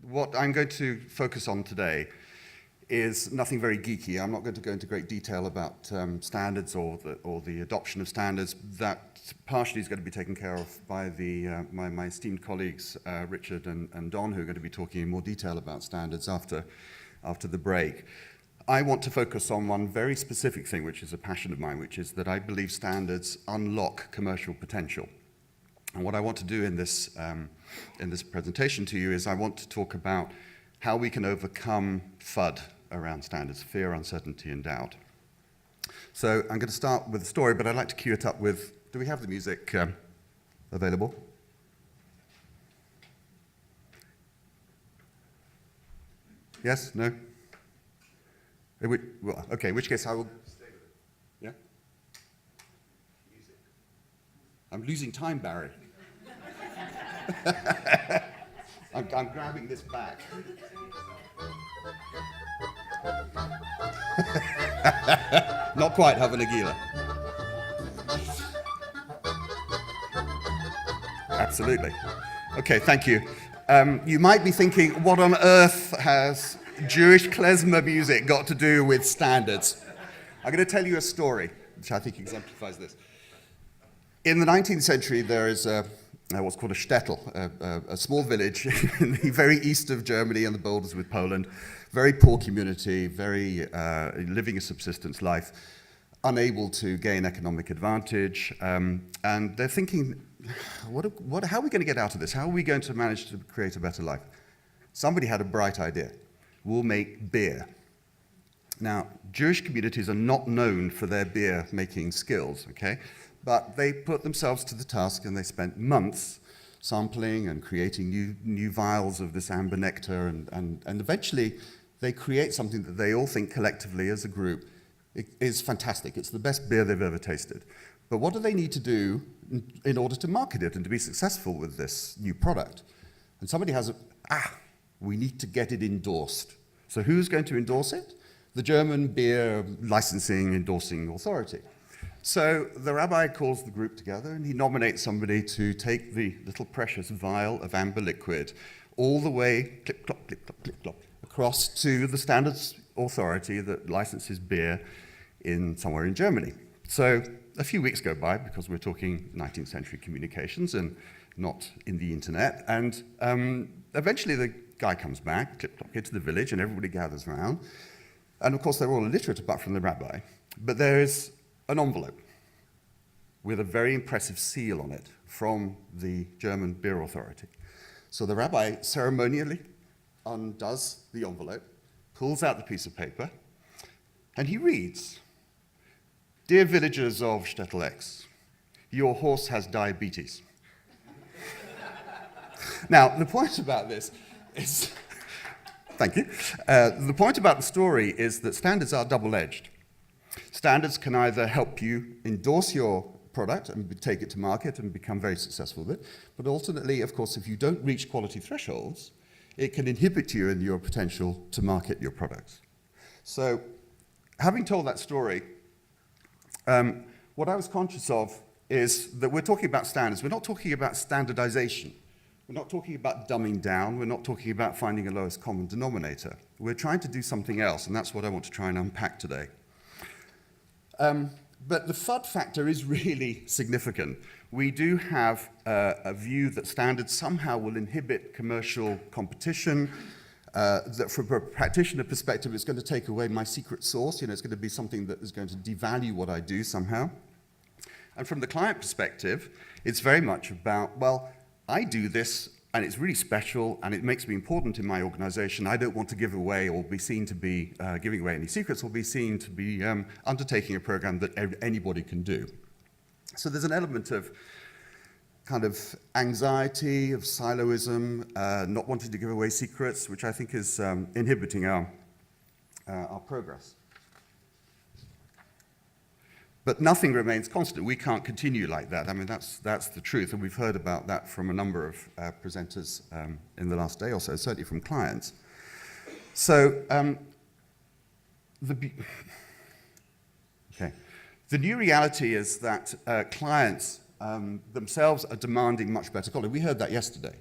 what I'm going to focus on today is nothing very geeky. I'm not going to go into great detail about standards or the adoption of standards. That partially is going to be taken care of by my esteemed colleagues, Richard and Don, who are going to be talking in more detail about standards after the break. I want to focus on one very specific thing, which is a passion of mine, which is that I believe standards unlock commercial potential. And what I want to do in this presentation to you is I want to talk about how we can overcome FUD around standards, fear, uncertainty, and doubt. So I'm going to start with a story, but I'd like to cue it up with, do we have the music available? Yes? No? Well, okay, in which case I will... Yeah? I'm losing time, Barry. I'm grabbing this back. Not quite, Hava Nagila. Absolutely. Okay, thank you. You might be thinking, what on earth has Jewish klezmer music got to do with standards? I'm going to tell you a story, which I think exemplifies this. In the 19th century, there is what's called a shtetl, a small village in the very east of Germany on the borders with Poland. Very poor community, very living a subsistence life, unable to gain economic advantage. And they're thinking, how are we going to get out of this? How are we going to manage to create a better life? Somebody had a bright idea. We'll make beer. Now, Jewish communities are not known for their beer-making skills, okay? But they put themselves to the task and they spent months sampling and creating new vials of this amber nectar, and eventually they create something that they all think collectively as a group is fantastic. It's the best beer they've ever tasted. But what do they need to do in order to market it and to be successful with this new product? And somebody has we need to get it endorsed. So who's going to endorse it? The German Beer Licensing Endorsing Authority. So the rabbi calls the group together and he nominates somebody to take the little precious vial of amber liquid all the way, clip-clop, clip-clop, clip-clop, across to the standards authority that licenses beer somewhere in Germany. So a few weeks go by, because we're talking 19th century communications and not in the internet, and eventually the guy comes back, clip-clop, into the village, and everybody gathers around. And of course they're all illiterate apart from the rabbi, but there is an envelope with a very impressive seal on it from the German Beer Authority. So the rabbi ceremonially undoes the envelope, pulls out the piece of paper, and he reads, "Dear villagers of Shtetl X, your horse has diabetes." Now, the point about this is, thank you, the point about the story is that standards are double-edged. Standards can either help you endorse your product and take it to market and become very successful with it, but ultimately, of course, if you don't reach quality thresholds, it can inhibit you in your potential to market your products. So, having told that story, what I was conscious of is that we're talking about standards. We're not talking about standardization. We're not talking about dumbing down. We're not talking about finding a lowest common denominator. We're trying to do something else, and that's what I want to try and unpack today. But the FUD factor is really significant. We do have a view that standards somehow will inhibit commercial competition, that from a practitioner perspective, it's going to take away my secret sauce. It's going to be something that is going to devalue what I do somehow. And from the client perspective, it's very much about, well, I do this, and it's really special, and it makes me important in my organization. I don't want to give away or be seen to be giving away any secrets or be seen to be undertaking a program that anybody can do. So there's an element of kind of anxiety, of siloism, not wanting to give away secrets, which I think is inhibiting our progress. But nothing remains constant. We can't continue like that. I mean, that's the truth, and we've heard about that from a number of presenters in the last day or so, certainly from clients. So the new reality is that clients themselves are demanding much better quality. We heard that yesterday.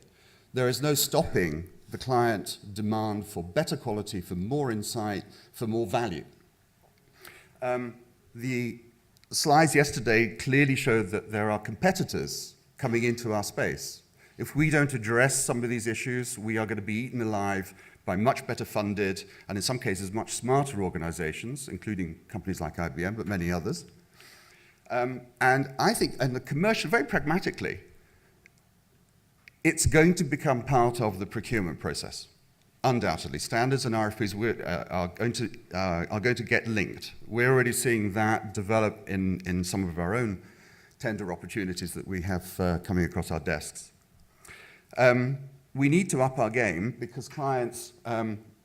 There is no stopping the client demand for better quality, for more insight, for more value. The slides yesterday clearly showed that there are competitors coming into our space. If we don't address some of these issues, we are going to be eaten alive by much better funded, and in some cases much smarter organizations, including companies like IBM, but many others. And I think, and the commercial, very pragmatically, it's going to become part of the procurement process. Undoubtedly, standards and RFPs are going to get linked. We're already seeing that develop in some of our own tender opportunities that we have coming across our desks. We need to up our game because clients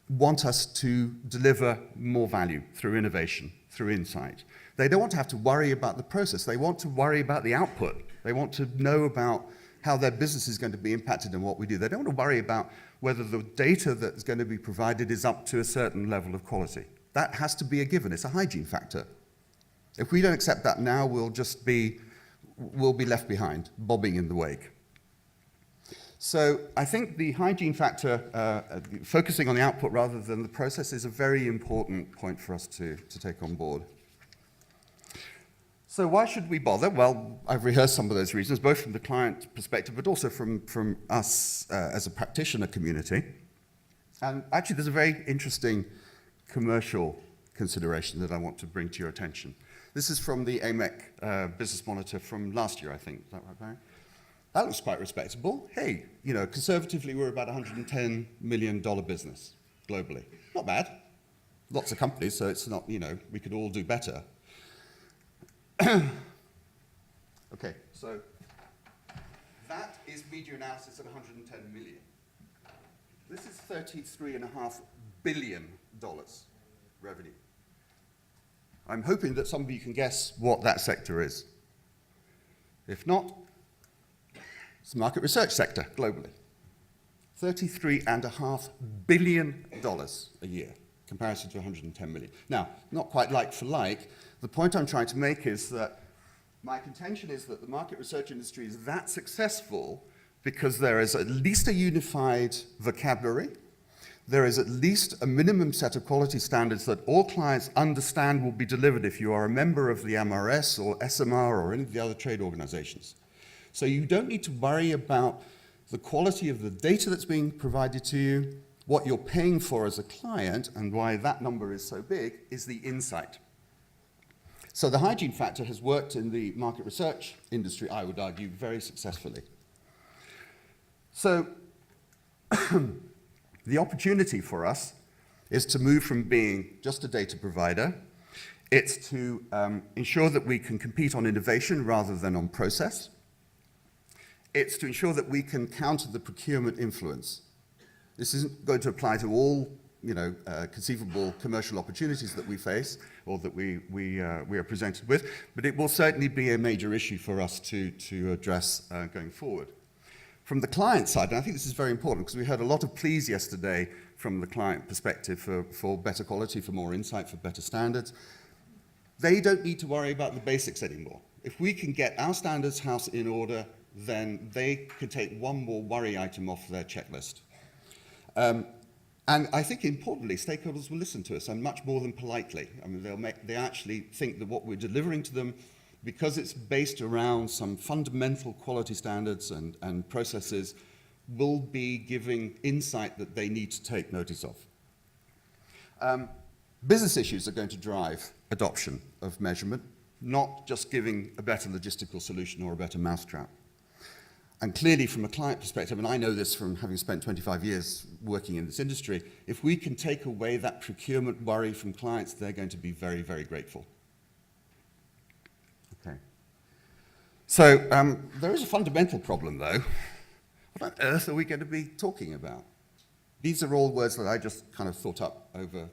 want us to deliver more value through innovation, through insight. They don't want to have to worry about the process. They want to worry about the output. They want to know about how their business is going to be impacted in what we do. They don't want to worry about whether the data that's going to be provided is up to a certain level of quality. That has to be a given. It's a hygiene factor. If we don't accept that now, we'll be left behind, bobbing in the wake. So I think the hygiene factor, focusing on the output rather than the process, is a very important point for us to take on board. So why should we bother? Well, I've rehearsed some of those reasons, both from the client perspective, but also from us as a practitioner community. And actually, there's a very interesting commercial consideration that I want to bring to your attention. This is from the AMEC Business Monitor from last year, I think. Is that right, Barry? That looks quite respectable. Hey, you know, conservatively, we're about $110 million business globally. Not bad. Lots of companies, so it's not, you know, we could all do better. Okay, so that is media analysis at 110 million. This is $33.5 billion revenue. I'm hoping that some of you can guess what that sector is. If not, it's the market research sector globally. $33.5 billion a year, comparison to 110 million. Now, not quite like for like. The point I'm trying to make is that my contention is that the market research industry is that successful because there is at least a unified vocabulary. There is at least a minimum set of quality standards that all clients understand will be delivered if you are a member of the MRS or SMR or any of the other trade organizations. So you don't need to worry about the quality of the data that's being provided to you. What you're paying for as a client, and why that number is so big, is the insight. So the hygiene factor has worked in the market research industry, I would argue, very successfully. So the opportunity for us is to move from being just a data provider. It's to ensure that we can compete on innovation rather than on process. It's to ensure that we can counter the procurement influence. This isn't going to apply to all conceivable commercial opportunities that we face or that we are presented with, but it will certainly be a major issue for us to address going forward. From the client side, and I think this is very important because we heard a lot of pleas yesterday from the client perspective for better quality, for more insight, for better standards. They don't need to worry about the basics anymore. If we can get our standards house in order, then they can take one more worry item off their checklist. And I think importantly, stakeholders will listen to us, and much more than politely. I mean, they actually think that what we're delivering to them, because it's based around some fundamental quality standards and processes, will be giving insight that they need to take notice of. Business issues are going to drive adoption of measurement, not just giving a better logistical solution or a better mousetrap. And clearly, from a client perspective, and I know this from having spent 25 years working in this industry, if we can take away that procurement worry from clients, they're going to be very, very grateful. Okay. So there is a fundamental problem, though. What on earth are we going to be talking about? These are all words that I just kind of thought up over,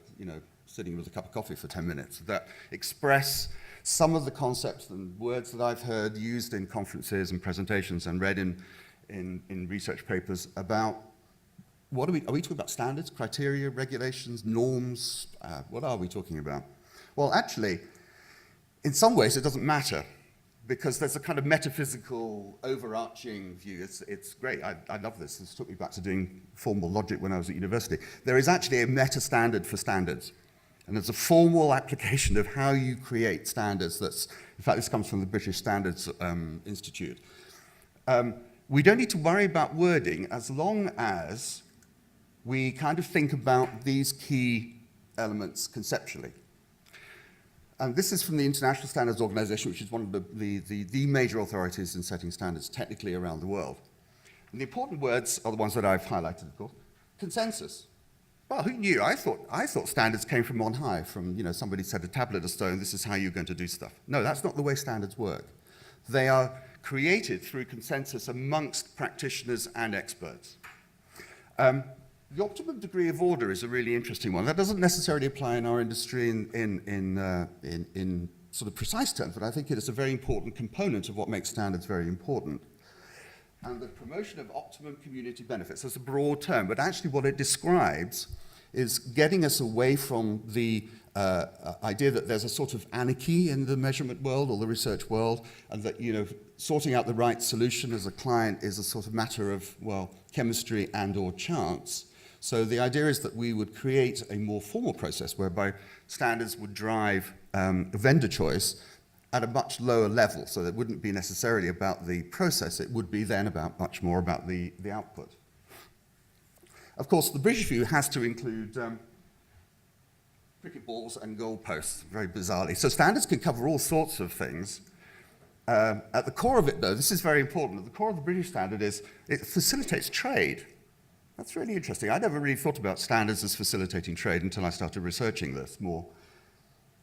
sitting with a cup of coffee for 10 minutes, that express some of the concepts and words that I've heard used in conferences and presentations and read in research papers about are we talking about standards, criteria, regulations, norms? What are we talking about? Well, actually, in some ways it doesn't matter because there's a kind of metaphysical, overarching view. It's great. I love this. This took me back to doing formal logic when I was at university. There is actually a meta-standard for standards. And there's a formal application of how you create standards that's, in fact, this comes from the British Standards Institute. We don't need to worry about wording as long as we kind of think about these key elements conceptually. And this is from the International Standards Organization, which is one of the major authorities in setting standards technically around the world. And the important words are the ones that I've highlighted, of course. Consensus. Well, who knew? I thought standards came from on high, from, you know, somebody set a tablet of stone, this is how you're going to do stuff. No, that's not the way standards work. They are created through consensus amongst practitioners and experts. The optimum degree of order is a really interesting one. That doesn't necessarily apply in our industry in sort of precise terms, but I think it is a very important component of what makes standards very important. And the promotion of optimum community benefits, that's a broad term, but actually what it describes is getting us away from the idea that there's a sort of anarchy in the measurement world or the research world, and that, you know, sorting out the right solution as a client is a sort of matter of, well, chemistry and or chance. So the idea is that we would create a more formal process whereby standards would drive vendor choice at a much lower level, so that it wouldn't be necessarily about the process, it would be then about much more about the output. Of course, the British view has to include cricket balls and goalposts, very bizarrely. So standards can cover all sorts of things. At the core of it, though, this is very important, at the core of the British standard is it facilitates trade. That's really interesting. I never really thought about standards as facilitating trade until I started researching this more.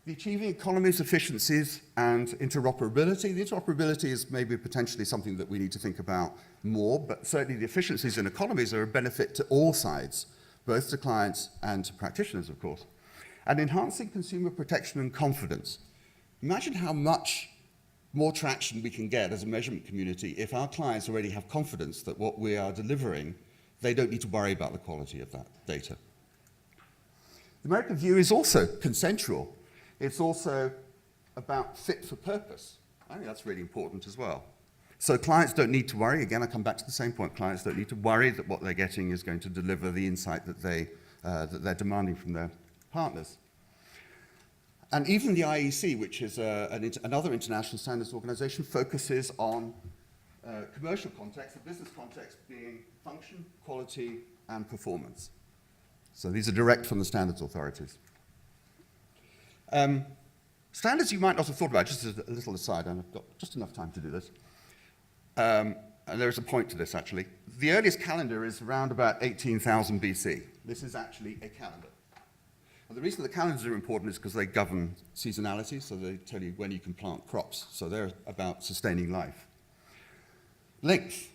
The achieving economies, efficiencies, and interoperability. The interoperability is maybe potentially something that we need to think about more, but certainly the efficiencies and economies are a benefit to all sides, both to clients and to practitioners, of course. And enhancing consumer protection and confidence. Imagine how much more traction we can get as a measurement community if our clients already have confidence that what we are delivering, they don't need to worry about the quality of that data. The American view is also consensual. It's also about fit for purpose. I think that's really important as well. So clients don't need to worry. Again, I come back to the same point. Clients don't need to worry that what they're getting is going to deliver the insight that they're demanding from their partners. And even the IEC, which is another international standards organization, focuses on commercial context, the business context being function, quality, and performance. So these are direct from the standards authorities. Standards you might not have thought about, just as a little aside, and I've got just enough time to do this. And there's a point to this, actually. The earliest calendar is around about 18,000 BC. This is actually a calendar. And the reason the calendars are important is because they govern seasonality, so they tell you when you can plant crops. So they're about sustaining life. Length.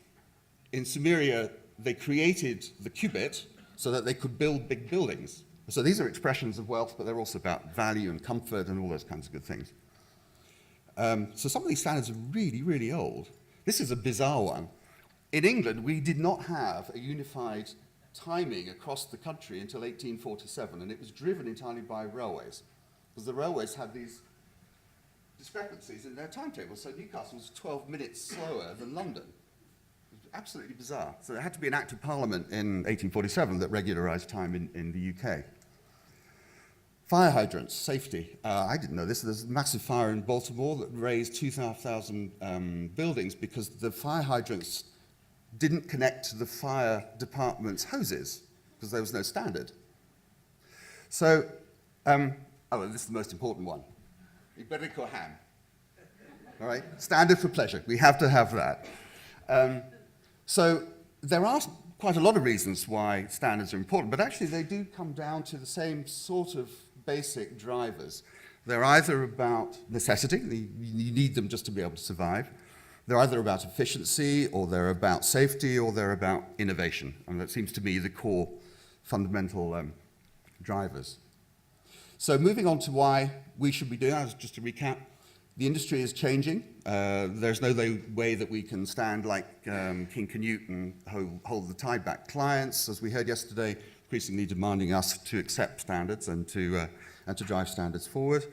In Sumeria, they created the cubit so that they could build big buildings. So these are expressions of wealth, but they're also about value and comfort and all those kinds of good things. So some of these standards are really, really old. This is a bizarre one. In England, we did not have a unified timing across the country until 1847, and it was driven entirely by railways, because the railways had these discrepancies in their timetables. So Newcastle was 12 minutes slower than London. It was absolutely bizarre. So there had to be an act of Parliament in 1847 that regularized time in the UK. Fire hydrants, safety. I didn't know this. There's a massive fire in Baltimore that razed 2,500 buildings because the fire hydrants didn't connect to the fire department's hoses because there was no standard. So, this is the most important one. Iberico ham. All right, standard for pleasure. We have to have that. So there are quite a lot of reasons why standards are important, but actually they do come down to the same sort of basic drivers. They're either about necessity, you need them just to be able to survive. They're either about efficiency, or they're about safety, or they're about innovation. And that seems to me the core fundamental drivers. So moving on to why we should be doing that, just to recap, the industry is changing. There's no way that we can stand like King Canute and hold the tide back. Clients, as we heard yesterday, increasingly demanding us to accept standards and to drive standards forward.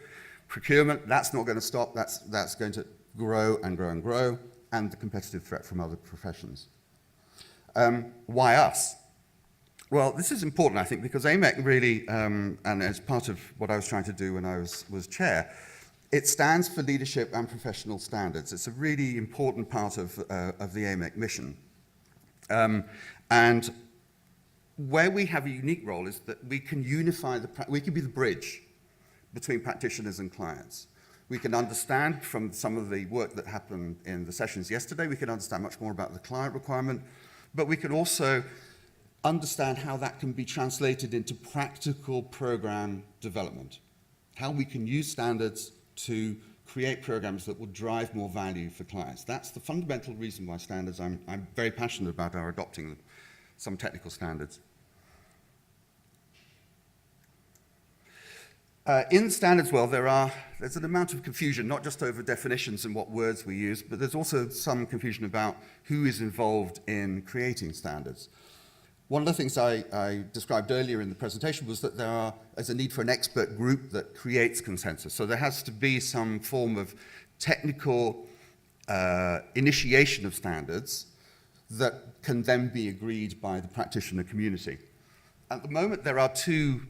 Procurement, that's not going to stop. That's going to grow and grow and grow, and the competitive threat from other professions. Why us? Well, this is important, I think, because AMEC really, and as part of what I was trying to do when I was chair, it stands for leadership and professional standards. It's a really important part of the AMEC mission. And where we have a unique role is that we can unify, we can be the bridge between practitioners and clients. We can understand from some of the work that happened in the sessions yesterday, we can understand much more about the client requirement, but we can also understand how that can be translated into practical program development, how we can use standards to create programs that will drive more value for clients. That's the fundamental reason why standards, I'm very passionate about our adopting some technical standards. In the standards world, there's an amount of confusion, not just over definitions and what words we use, but there's also some confusion about who is involved in creating standards. One of the things I described earlier in the presentation was that there's a need for an expert group that creates consensus. So there has to be some form of technical initiation of standards that can then be agreed by the practitioner community. At the moment, there are two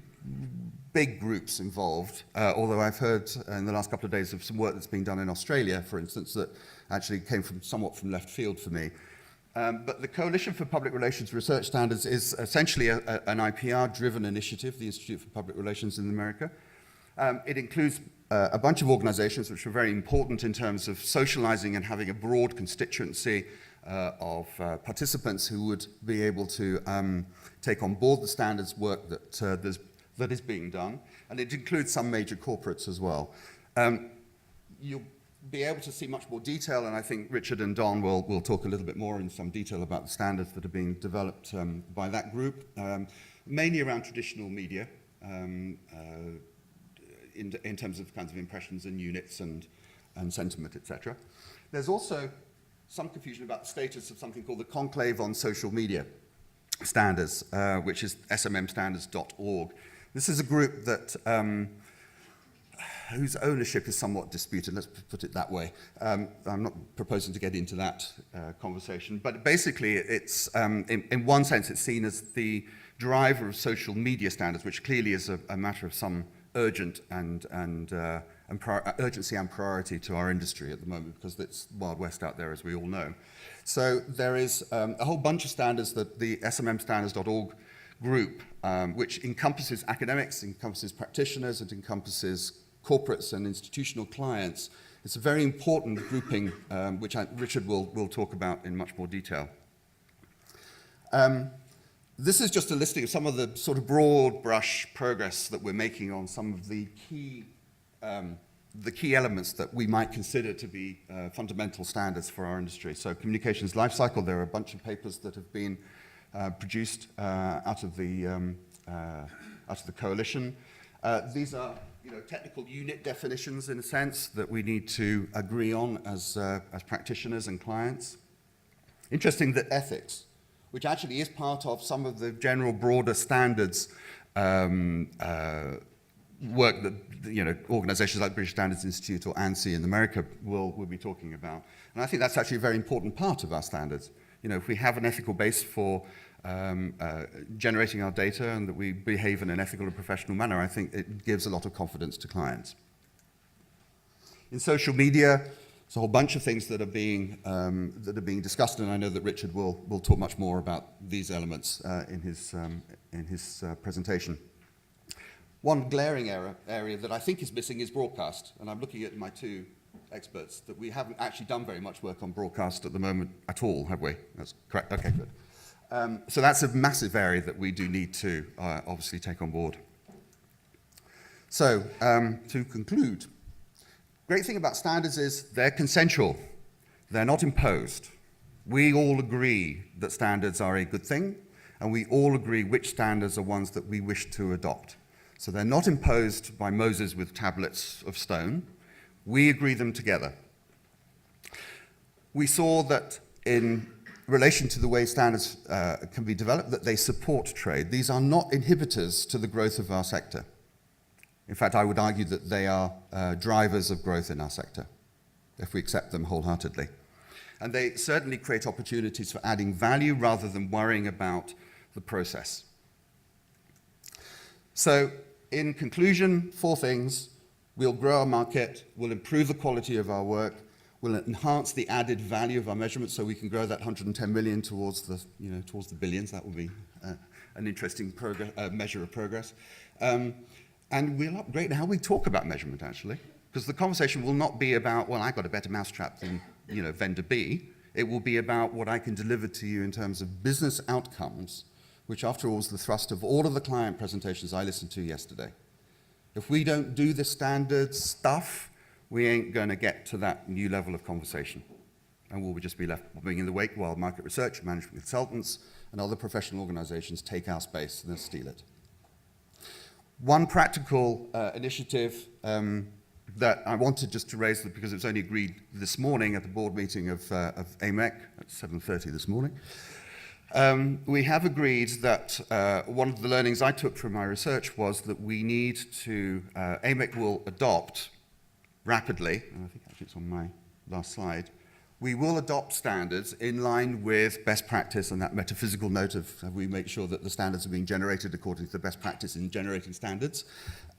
big groups involved, although I've heard in the last couple of days of some work that's been done in Australia, for instance, that actually came somewhat from left field for me. But the Coalition for Public Relations Research Standards is essentially an IPR-driven initiative, the Institute for Public Relations in America. It includes a bunch of organizations which are very important in terms of socializing and having a broad constituency of participants who would be able to take on board the standards work that is being done. And it includes some major corporates as well. You'll be able to see much more detail, and I think Richard and Don will talk a little bit more in some detail about the standards that are being developed by that group, mainly around traditional media, in terms of kinds of impressions and units and sentiment, etc. There's also some confusion about the status of something called the Conclave on Social Media Standards, which is smmstandards.org. This is a group that whose ownership is somewhat disputed, let's put it that way. I'm not proposing to get into that conversation, but basically it's, in one sense, it's seen as the driver of social media standards, which clearly is a matter of some urgency and priority to our industry at the moment, because it's Wild West out there, as we all know. So there is a whole bunch of standards that the smmstandards.org group, which encompasses academics, encompasses practitioners, it encompasses corporates and institutional clients. It's a very important grouping, which Richard will talk about in much more detail. This is just a listing of some of the sort of broad brush progress that we're making on some of the key elements that we might consider to be fundamental standards for our industry. So communications lifecycle, there are a bunch of papers that have been produced out of the coalition. These are technical unit definitions, in a sense, that we need to agree on as practitioners and clients. Interesting that ethics, which actually is part of some of the general broader standards work that organizations like British Standards Institute or ANSI in America will be talking about. And I think that's actually a very important part of our standards. If we have an ethical base for generating our data and that we behave in an ethical and professional manner, I think it gives a lot of confidence to clients. In social media, there's a whole bunch of things that are being discussed, and I know that Richard will talk much more about these elements in his presentation. One glaring area that I think is missing is broadcast, and I'm looking at my two experts, that we haven't actually done very much work on broadcast at the moment at all, have we? That's correct. Okay, good. So that's a massive area that we do need to obviously take on board. So to conclude, great thing about standards is they're consensual. They're not imposed. We all agree that standards are a good thing, and we all agree which standards are ones that we wish to adopt. So they're not imposed by Moses with tablets of stone. We agree them together. We saw that in relation to the way standards can be developed, that they support trade. These are not inhibitors to the growth of our sector. In fact, I would argue that they are drivers of growth in our sector. if we accept them wholeheartedly. And they certainly create opportunities for adding value rather than worrying about the process. So, in conclusion, 4 things. We'll grow our market, we'll improve the quality of our work, we'll enhance the added value of our measurements so we can grow that 110 million towards the, towards the billions. That will be an interesting measure of progress. And we'll upgrade how we talk about measurement, actually, because the conversation will not be about, well, I got a better mousetrap than vendor B. It will be about what I can deliver to you in terms of business outcomes, which after all is the thrust of all of the client presentations I listened to yesterday. If we don't do the standard stuff, we ain't going to get to that new level of conversation. And we'll just be left bobbing in the wake while market research, management consultants, and other professional organizations take our space and then steal it. One practical initiative that I wanted just to raise, because it was only agreed this morning at the board meeting of AMEC at 7:30 this morning. We have agreed that one of the learnings I took from my research was that we need to, AMEC will adopt rapidly, and I think actually it's on my last slide, we will adopt standards in line with best practice and that metaphysical note of we make sure that the standards are being generated according to the best practice in generating standards,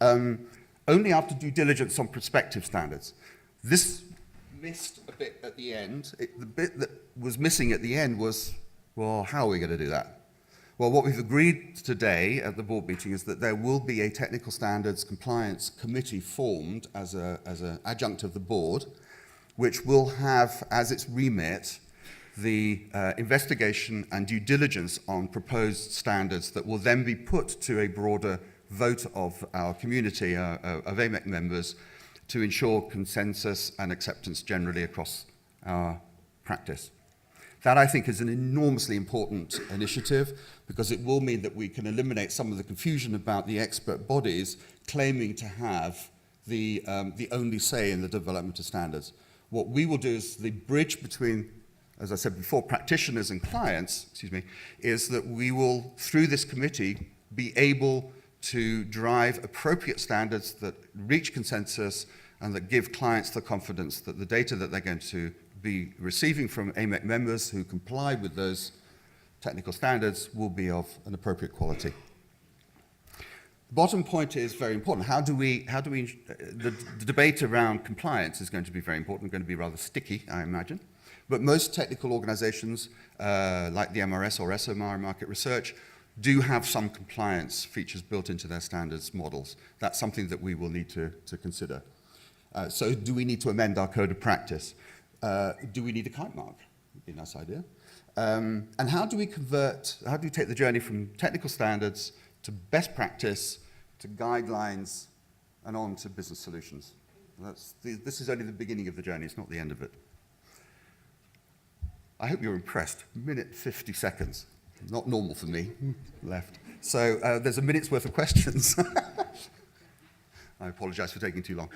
only after due diligence on prospective standards. This missed a bit at the end. The bit that was missing at the end was, well, how are we going to do that? Well, what we've agreed today at the board meeting is that there will be a technical standards compliance committee formed as an adjunct of the board, which will have as its remit the investigation and due diligence on proposed standards that will then be put to a broader vote of our community, of AMEC members, to ensure consensus and acceptance generally across our practice. That, I think, is an enormously important initiative because it will mean that we can eliminate some of the confusion about the expert bodies claiming to have the only say in the development of standards. What we will do is the bridge between, as I said before, practitioners and clients, is that we will, through this committee, be able to drive appropriate standards that reach consensus and that give clients the confidence that the data that they're going to be receiving from AMEC members who comply with those technical standards will be of an appropriate quality. The bottom point is very important. The debate around compliance is going to be very important, going to be rather sticky, I imagine. But most technical organizations, like the MRS or SMR market research, do have some compliance features built into their standards models. That's something that we will need to consider. So do we need to amend our code of practice? Do we need a kite mark? Would be a nice idea. And how do we take the journey from technical standards to best practice, to guidelines, and on to business solutions? This is only the beginning of the journey, it's not the end of it. I hope you're impressed. Minute 50 seconds. Not normal for me, left. So there's a minute's worth of questions. I apologize for taking too long.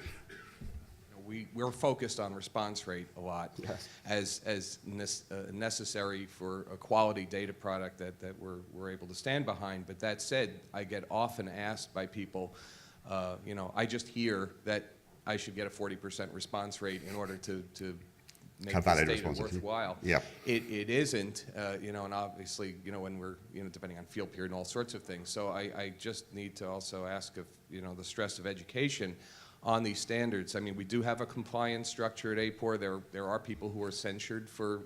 We're focused on response rate a lot, yes, as necessary for a quality data product that we're able to stand behind. But that said, I get often asked by people, I just hear that I should get a 40% response rate in order to make this data worthwhile. Yeah. It isn't, and obviously, when we're, depending on field period and all sorts of things. So I just need to also ask if, the stress of education on these standards. I mean, we do have a compliance structure at APOR. There are people who are censured for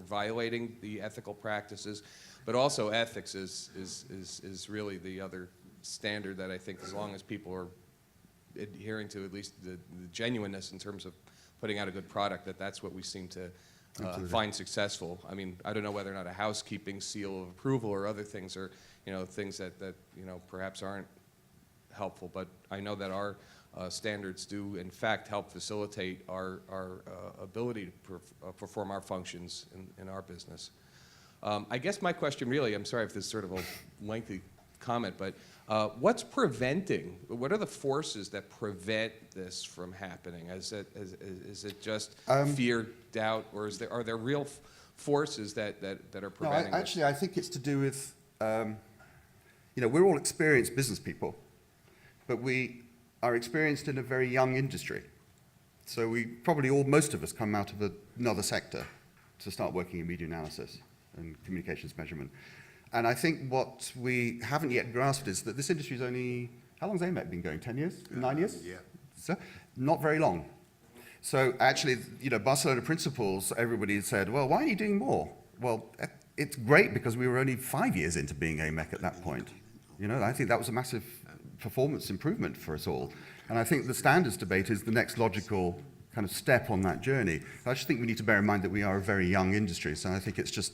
violating the ethical practices, but also ethics is really the other standard that I think, as long as people are adhering to at least the genuineness in terms of putting out a good product, that's what we seem to find successful. I mean, I don't know whether or not a housekeeping seal of approval or other things are, things that perhaps aren't helpful, but I know that our standards do, in fact, help facilitate our ability to perform our functions in our business. I guess my question really, I'm sorry if this is sort of a lengthy comment, but what are the forces that prevent this from happening? Is it just fear, doubt, or are there real forces that are preventing this? Actually, I think it's to do with, we're all experienced business people, but we are experienced in a very young industry. So we probably most of us come out of another sector to start working in media analysis and communications measurement. And I think what we haven't yet grasped is that this industry is only, how long has AMEC been going? 10 years? 9 years? Yeah. So, not very long. So actually, Barcelona Principles, everybody said, well, why are you doing more? Well, it's great because we were only 5 years into being AMEC at that point. I think that was a massive performance improvement for us all. And I think the standards debate is the next logical kind of step on that journey. I just think we need to bear in mind that we are a very young industry. So I think it's just,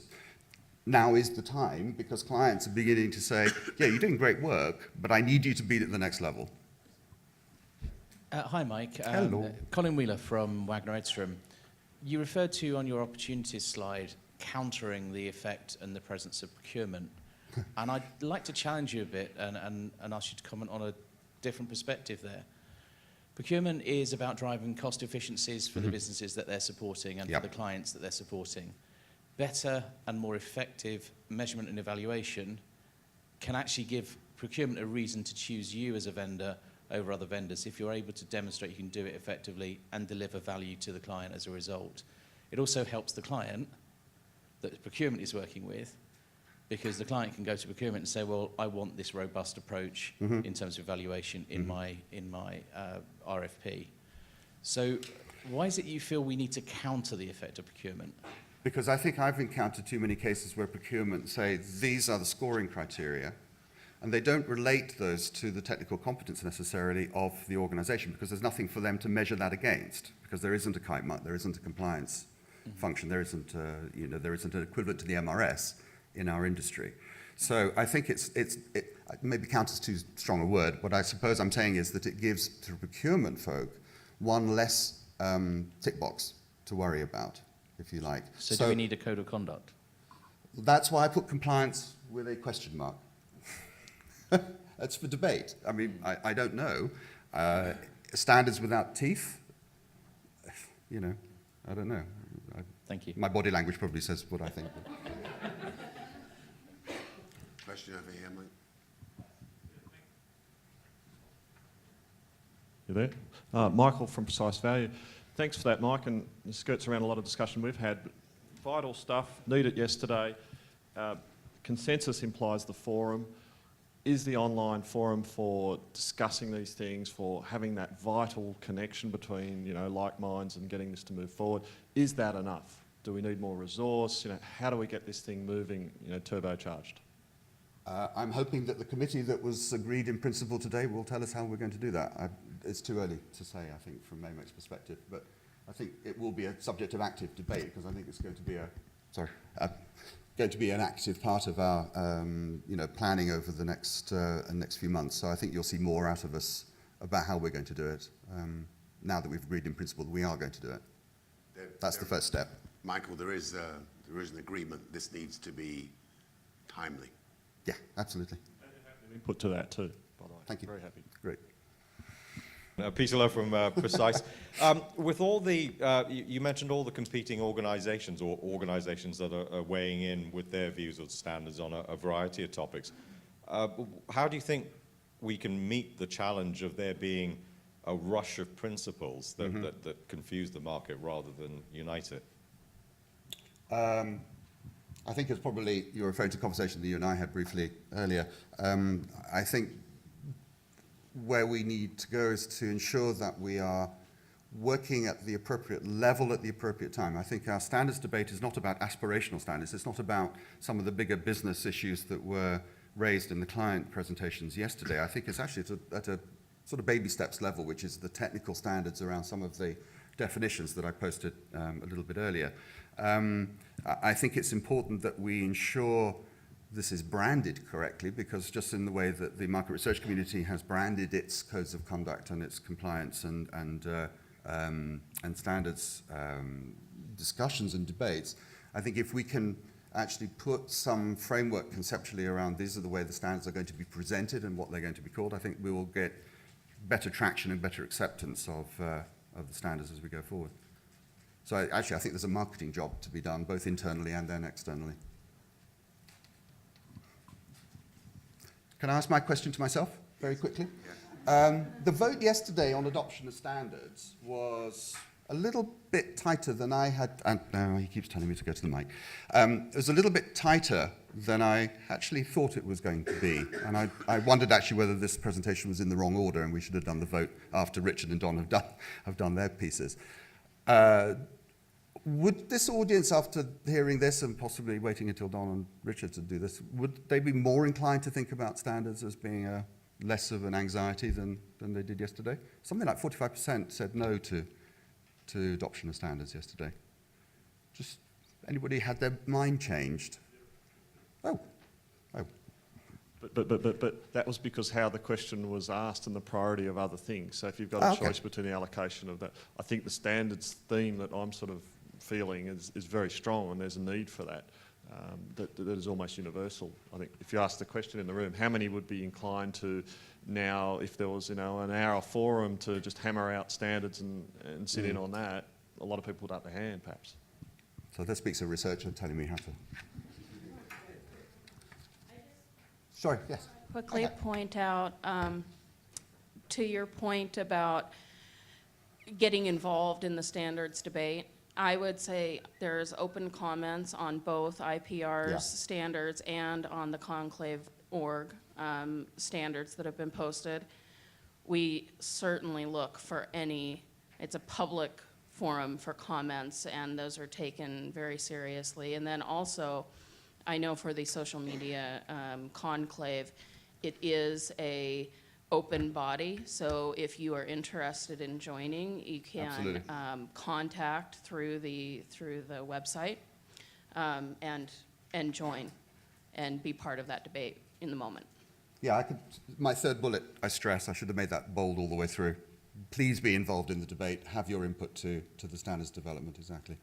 now is the time, because clients are beginning to say, yeah, you're doing great work, but I need you to be at the next level. Hi, Mike. Hello. Colin Wheeler from Wagner Edstrom. You referred to on your opportunities slide countering the effect and the presence of procurement. And I'd like to challenge you a bit and ask you to comment on a different perspective there. Procurement is about driving cost efficiencies for the businesses that they're supporting and for the clients that they're supporting. Better and more effective measurement and evaluation can actually give procurement a reason to choose you as a vendor over other vendors if you're able to demonstrate you can do it effectively and deliver value to the client as a result. It also helps the client that procurement is working with, because the client can go to procurement and say, well, I want this robust approach in terms of evaluation in my RFP. So why is it you feel we need to counter the effect of procurement? Because I think I've encountered too many cases where procurement say, these are the scoring criteria, and they don't relate those to the technical competence necessarily of the organization, because there's nothing for them to measure that against, because there isn't a KITE, there isn't a compliance function, there isn't an equivalent to the MRS in our industry. So I think it maybe counts as too strong a word. What I suppose I'm saying is that it gives to procurement folk one less tick box to worry about, if you like. So do we need a code of conduct? That's why I put compliance with a question mark. That's for debate. I mean, I don't know. Standards without teeth, I don't know. Thank you. My body language probably says what I think. Question over here, Mike. You there? Michael from Precise Value. Thanks for that, Mike, and it skirts around a lot of discussion we've had. Vital stuff, needed yesterday. Consensus implies the forum. Is the online forum for discussing these things, for having that vital connection between, like minds and getting this to move forward, is that enough? Do we need more resource? How do we get this thing moving, turbocharged? I'm hoping that the committee that was agreed in principle today will tell us how we're going to do that. It's too early to say, I think, from AMEC's perspective, but I think it will be a subject of active debate, because I think it's going to be an active part of our planning over the next few months. So I think you'll see more out of us about how we're going to do it. Now that we've agreed in principle that we are going to do it. That's the first step. Michael, there is an agreement. This needs to be timely. Yeah, absolutely. Input to that too, by the way. Thank you. Very happy. Great. Peter Lowe from Precise. With all the, you mentioned all the competing organisations or organisations that are weighing in with their views of standards on a variety of topics. How do you think we can meet the challenge of there being a rush of principles that, that confuse the market rather than unite it? I think it's probably, you're referring to a conversation that you and I had briefly earlier. I think where we need to go is to ensure that we are working at the appropriate level at the appropriate time. I think our standards debate is not about aspirational standards. It's not about some of the bigger business issues that were raised in the client presentations yesterday. I think it's actually at a sort of baby steps level, which is the technical standards around some of the definitions that I posted a little bit earlier. I think it's important that we ensure this is branded correctly, because just in the way that the market research community has branded its codes of conduct and its compliance and standards discussions and debates, I think if we can actually put some framework conceptually around these are the way the standards are going to be presented and what they're going to be called, I think we will get better traction and better acceptance of the standards as we go forward. So I think there's a marketing job to be done, both internally and then externally. Can I ask my question to myself very quickly? The vote yesterday on adoption of standards was a little bit tighter than I had, and no, he keeps telling me to go to the mic. It was a little bit tighter than I actually thought it was going to be. And I wondered actually whether this presentation was in the wrong order and we should have done the vote after Richard and Don have done their pieces. Would this audience, after hearing this and possibly waiting until Don and Richard to do this, would they be more inclined to think about standards as being less of an anxiety than they did yesterday? Something like 45% said no to adoption of standards yesterday. Just anybody had their mind changed? Oh. But that was because how the question was asked and the priority of other things. So if you've got a Okay. choice between the allocation of that, I think the standards theme that I'm sort of feeling is very strong, and there's a need for that. That is almost universal. I think if you ask the question in the room, how many would be inclined to now, if there was an hour forum to just hammer out standards and sit in on that, a lot of people would up their hand perhaps. So that speaks of researcher telling me how to. Sorry, yes. Quickly point out, to your point about getting involved in the standards debate, I would say there's open comments on both IPR's Yeah. standards and on the Conclave.org standards that have been posted. We certainly look for it's a public forum for comments, and those are taken very seriously. And then also, I know for the social media conclave, it is a open body, so if you are interested in joining, you can Absolutely. contact through the website and join and be part of that debate in the moment. Yeah, my third bullet, I stress, I should have made that bold all the way through. Please be involved in the debate, have your input to the standards development, exactly.